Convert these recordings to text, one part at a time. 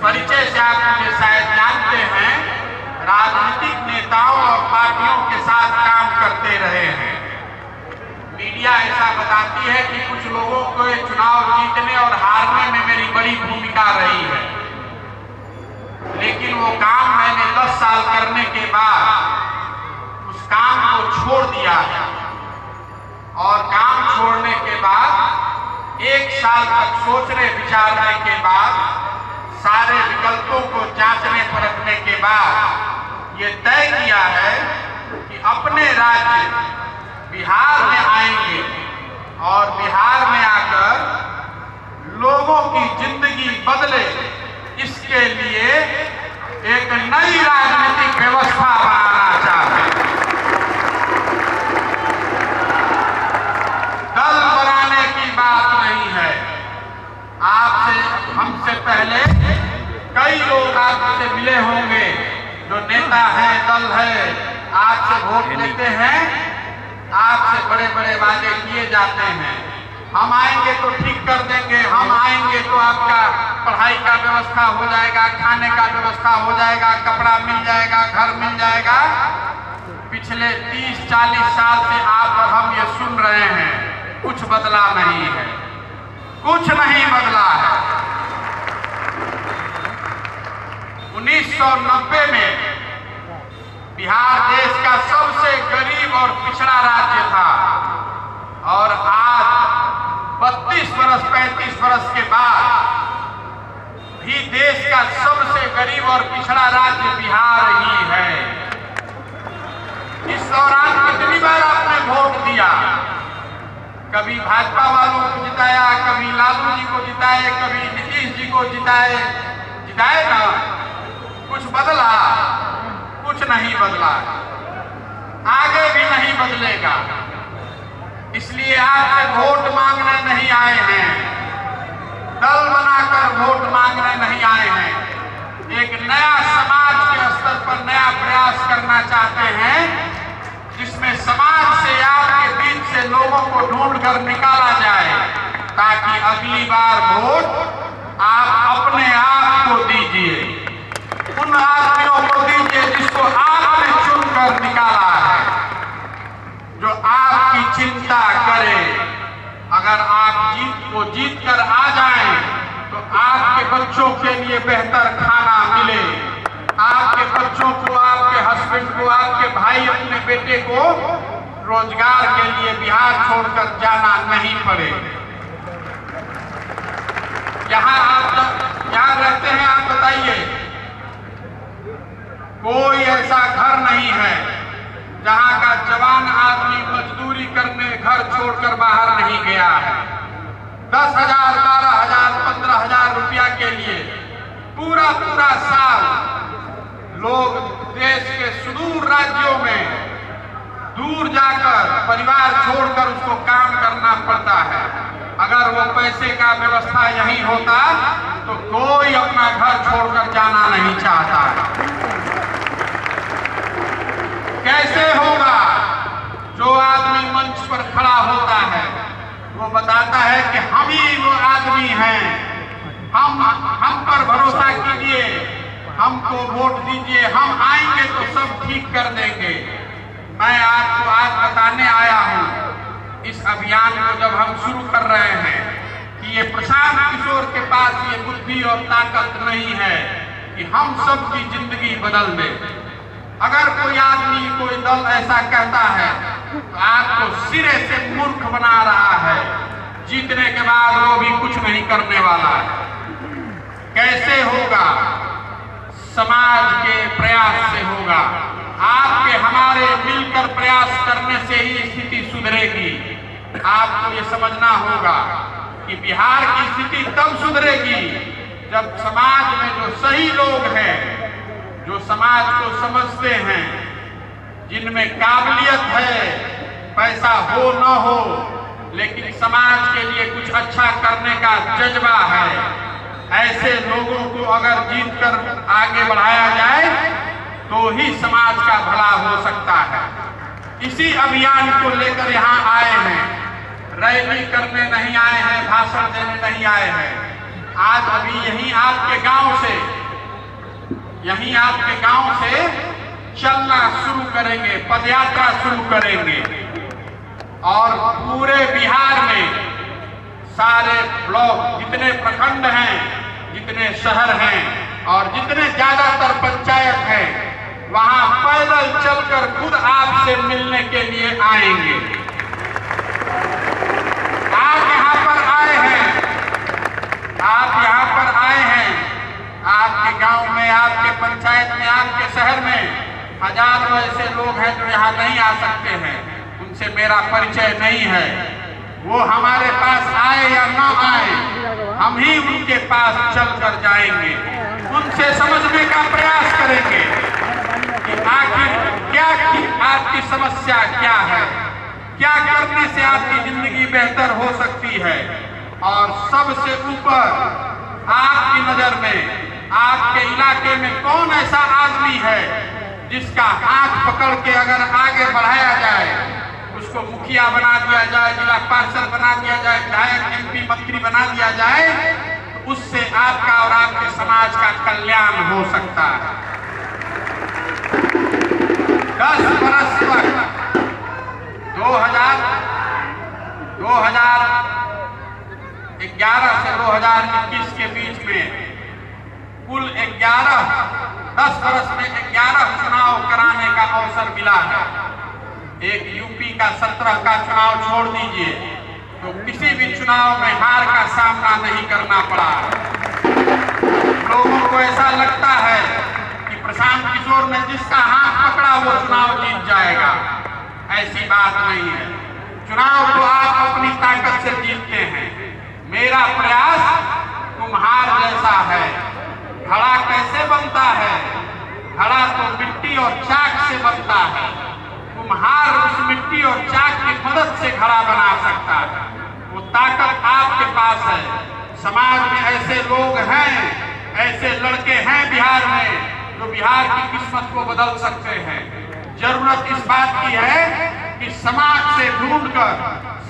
परिचय से आप मुझे शायद जानते हैं, राजनीतिक नेताओं और पार्टियों के साथ काम करते रहे हैं। मीडिया ऐसा बताती है कि कुछ लोगों को चुनाव जीतने और हारने में मेरी बड़ी भूमिका रही है, लेकिन वो काम मैंने 10 साल करने के बाद उस काम को छोड़ दिया है। और काम छोड़ने के बाद 1 साल तक सोचने विचारने के बाद, सारे विकल्पों को जांचने परखने के बाद ये तय किया है कि अपने राज्य बिहार में आएंगे और बिहार में आकर लोगों की जिंदगी बदले, इसके लिए एक नई राजनीतिक व्यवस्था बनाना चाहते हैं। दल बनाने की बात नहीं है। आपसे, हमसे पहले कई लोग आपसे मिले होंगे जो नेता हैं, दल है, आपसे वोट लेते हैं, आपसे बड़े बड़े वादे किए जाते हैं। हम आएंगे तो ठीक कर देंगे, हम आएंगे तो आपका पढ़ाई का व्यवस्था हो जाएगा, खाने का व्यवस्था हो जाएगा, कपड़ा मिल जाएगा, घर मिल जाएगा। पिछले 30-40 साल से आप और हम ये सुन रहे हैं, कुछ बदला नहीं है, कुछ नहीं बदला है। 1990 में बिहार देश का सबसे गरीब और पिछड़ा राज्य था, और आज 32 बरस 35 बरस के बाद भी देश का सबसे गरीब और पिछड़ा राज्य बिहार ही है। इस दौरान कितनी बार आपने वोट दिया? कभी भाजपा वालों को जिताया, कभी लालू जी को जिताए, कभी नीतीश जी को जिताए ना? कुछ बदला? कुछ नहीं बदला, आगे भी नहीं बदलेगा। इसलिए आपसे वोट मांगने नहीं आए हैं, दल बनाकर वोट मांगने नहीं आए हैं। एक नया समाज के स्तर पर नया प्रयास करना चाहते हैं, जिसमें समाज से, आपके बीच से लोगों को ढूंढ कर निकाला जाए, ताकि अगली बार वोट आप अपने आप को दीजिए, उन आदमियों को दीजिए जिसको आपने चुनकर निकाला है, जो आपकी चिंता करे। अगर आप जीत कर आ जाएं तो आपके बच्चों के लिए बेहतर खाना मिले, आपके बच्चों को, आपके हस्बैंड को, आपके भाई, अपने बेटे को रोजगार के लिए बिहार छोड़कर जाना नहीं पड़े। यहाँ रहते हैं, आप बताइए, कोई ऐसा घर नहीं है जहां का जवान आदमी मजदूरी करने घर छोड़कर बाहर नहीं गया है। 10,000, 12,000, 15,000 रुपया के लिए पूरा साल लोग देश के सुदूर राज्यों में दूर जाकर परिवार छोड़कर उसको काम करना पड़ता है। अगर वो पैसे का व्यवस्था यही होता तो कोई अपना घर छोड़कर जाना नहीं चाहता है। कैसे होगा? जो आदमी मंच पर खड़ा होता है वो बताता है कि हम ही वो आदमी हैं, हम पर भरोसा कीजिए, हमको वोट दीजिए, हम आएंगे तो सब ठीक कर देंगे। मैं आपको आज बताने आया हूं, इस अभियान को जब हम शुरू कर रहे हैं, कि ये प्रशांत किशोर के पास ये बुद्धि और ताकत नहीं है कि हम सबकी जिंदगी बदल दे। अगर कोई आदमी, कोई दल ऐसा कहता है तो आपको सिरे से मूर्ख बना रहा है। जीतने के बाद वो भी कुछ नहीं करने वाला है। कैसे होगा? समाज के प्रयास से होगा। आपके हमारे मिलकर प्रयास करने से ही स्थिति सुधरेगी। आपको ये समझना होगा कि बिहार की स्थिति तब सुधरेगी जब समाज में जो सही लोग हैं, जो समाज को समझते हैं, जिनमें काबिलियत है, पैसा हो न हो लेकिन समाज के लिए कुछ अच्छा करने का जज्बा है, ऐसे लोगों को अगर जीत कर आगे बढ़ाया जाए तो ही समाज का भला हो सकता है। इसी अभियान को लेकर यहाँ आए हैं, रैली करने नहीं आए हैं, भाषण देने नहीं आए हैं। आज अभी यहीं आपके गांव से चलना शुरू करेंगे, पदयात्रा शुरू करेंगे और पूरे बिहार में सारे ब्लॉक, जितने प्रखंड हैं, जितने शहर हैं और जितने ज्यादातर पंचायत हैं, वहां पैदल चलकर खुद आपसे मिलने के लिए आएंगे। आप यहाँ पर आए हैं, आपके गांव में, आपके पंचायत में, आपके शहर में हजारों ऐसे लोग हैं जो यहाँ नहीं आ सकते हैं, उनसे मेरा परिचय नहीं है। वो हमारे पास आए या ना आए, हम ही उनके पास चलकर जाएंगे, उनसे समझने का प्रयास करेंगे कि आखिर क्या आपकी समस्या क्या है, क्या करने से आपकी जिंदगी बेहतर हो सकती है। और सबसे ऊपर आपकी नजर में, आपके इलाके में कौन ऐसा आदमी है जिसका हाथ पकड़ के अगर आगे बढ़ाया जाए, उसको मुखिया बना दिया जाए, जिला पार्षद बना दिया जाए, विधायक, एमपी, मंत्री बना दिया जाए, तो उससे आपका और आपके समाज का कल्याण हो सकता है। 10 वर्ष तक 2011 से 2021 के बीच में कुल 10 वर्ष में 11 चुनाव कराने का अवसर मिला है। एक यूपी का 17 का चुनाव छोड़ दीजिए तो किसी भी चुनाव में हार का सामना नहीं करना पड़ा। लोगों को ऐसा लगता है कि प्रशांत किशोर ने जिसका हाथ पकड़ा वो चुनाव जीत जाएगा। ऐसी बात नहीं है। चुनाव तो आप अपनी ताकत से जीतते हैं। मेरा प्रयास कुम्हार जैसा है। घड़ा कैसे बनता है? घड़ा तो मिट्टी और चाक से बनता है। कुम्हार उस मिट्टी और चाक की मदद से घड़ा बना सकता है। वो ताकत आपके पास है। समाज में ऐसे लोग हैं, ऐसे लड़के हैं बिहार में जो बिहार की किस्मत को बदल सकते हैं। जरूरत इस बात की है कि समाज से ढूंढकर,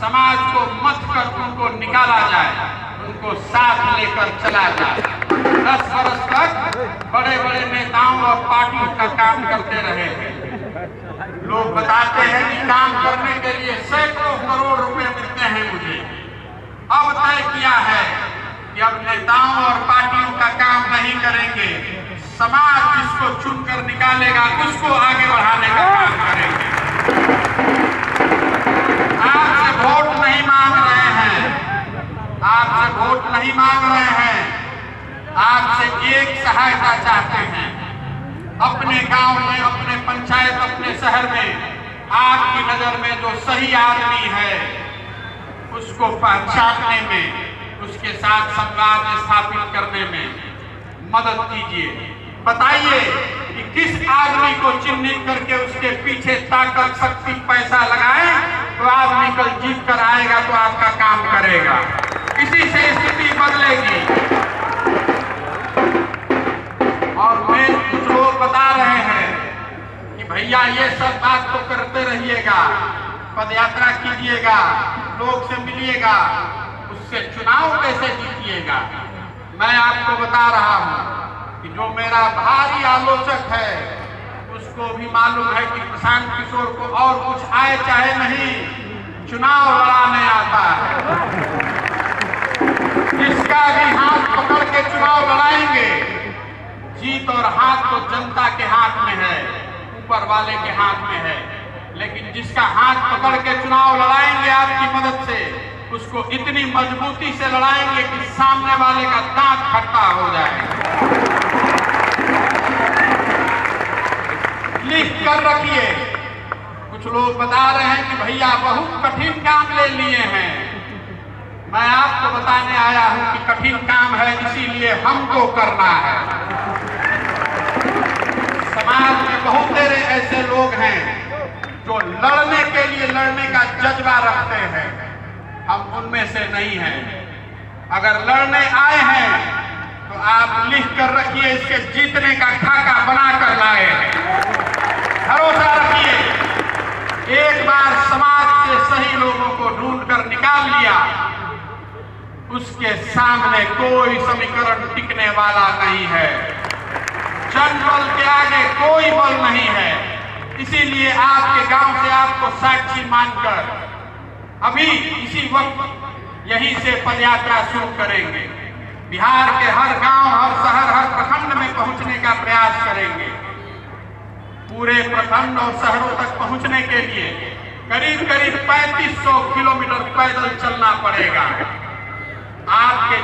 समाज को मत कर उनको निकाला जाए, उनको साथ लेकर चला जाए। 10 वर्ष तक बड़े बड़े नेताओं और पार्टियों का काम करते रहे हैं। लोग बताते हैं कि काम करने के लिए सैकड़ों करोड़ रुपए मिलते हैं मुझे। अब तय किया है कि अब नेताओं और पार्टियों का काम नहीं करेंगे, समाज जिसको चुनकर निकालेगा उसको आगे बढ़ाने का काम करेंगे। आपसे वोट नहीं मांग रहे हैं, आपसे वोट नहीं मांग रहे हैं, आपसे एक सहायता चाहते हैं। अपने गांव में, अपने पंचायत, अपने शहर में आपकी नजर में जो सही आदमी है उसको पहचानने में, उसके साथ संवाद स्थापित करने में मदद कीजिए। बताइए कि किस आदमी को चिन्हित करके उसके पीछे ताकत, शक्ति, पैसा लगाएं तो आदमी कल जीत कर आएगा तो आपका काम करेगा। इसी से स्थिति बदलेगी। और कुछ लोग बता रहे हैं कि भैया ये सब बात तो करते रहिएगा, पदयात्रा कीजिएगा, लोग से मिलिएगा, उससे चुनाव कैसे जीतिएगा। मैं आपको बता रहा हूं कि जो मेरा भारी आलोचक है उसको भी मालूम है कि प्रशांत किशोर को और कुछ आए चाहे नहीं, चुनाव लड़ाने आता है। जिसका भी हाथ पकड़ के चुनाव लड़ाएंगे, जीत और हाथ तो जनता के हाथ में है, ऊपर वाले के हाथ में है। लेकिन जिसका हाथ पकड़ के चुनाव लड़ाएंगे आपकी मदद से, उसको इतनी मजबूती से लड़ाएंगे कि सामने वाले का दांत खट्टा हो जाएगा। लिख कर रखिए। कुछ लोग बता रहे हैं कि भैया बहुत कठिन काम ले लिए हैं। मैं आपको बताने आया हूं कि कठिन काम है, इसीलिए हमको करना है। समाज में बहुत सारे ऐसे लोग हैं जो लड़ने के लिए, लड़ने का जज्बा रखते हैं। हम उनमें से नहीं हैं। अगर लड़ने आए हैं तो आप लिख कर रखिए, इसके जीतने का खाका बनाकर लाए हैं। भरोसा रखिए, एक बार समाज से सही लोगों को ढूंढकर निकाल लिया उसके सामने कोई समीकरण टिकने वाला नहीं है। जनबल के आगे कोई बल नहीं है। इसीलिए आपके गांव से आपको साक्षी मानकर अभी इसी वक्त यहीं से पदयात्रा शुरू करेंगे। बिहार के हर गांव, हर शहर, हर प्रखंड में पहुंचने का प्रयास करेंगे। पूरे प्रखंड और शहरों तक पहुंचने के लिए करीब करीब 3500 किलोमीटर पैदल चलना पड़ेगा। आपके